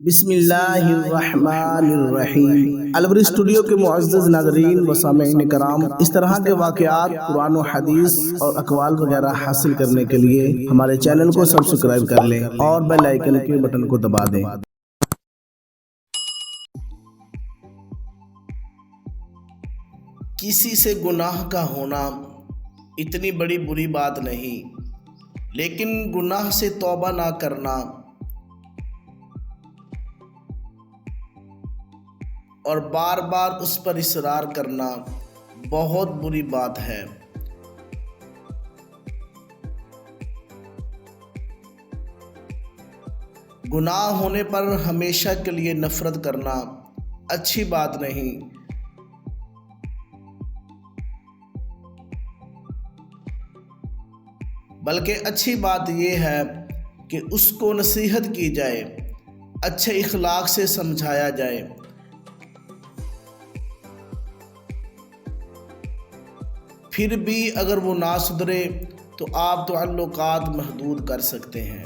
بسم اللہ الرحمن الرحیم۔ البری اسٹوڈیو کے معزز ناظرین و سامعین کرام، اس طرح کے واقعات، قرآن و حدیث اور اقوال وغیرہ حاصل کرنے کے لیے ہمارے چینل کو سبسکرائب کر لیں اور بیل آئیکن کے بٹن کو دبا دیں۔ کسی سے گناہ کا ہونا اتنی بڑی بری بات نہیں، لیکن گناہ سے توبہ نہ کرنا اور بار بار اس پر اصرار کرنا بہت بری بات ہے۔ گناہ ہونے پر ہمیشہ کے لیے نفرت کرنا اچھی بات نہیں، بلکہ اچھی بات یہ ہے کہ اس کو نصیحت کی جائے، اچھے اخلاق سے سمجھایا جائے۔ پھر بھی اگر وہ نہ سدھرے تو آپ تعلقات محدود کر سکتے ہیں۔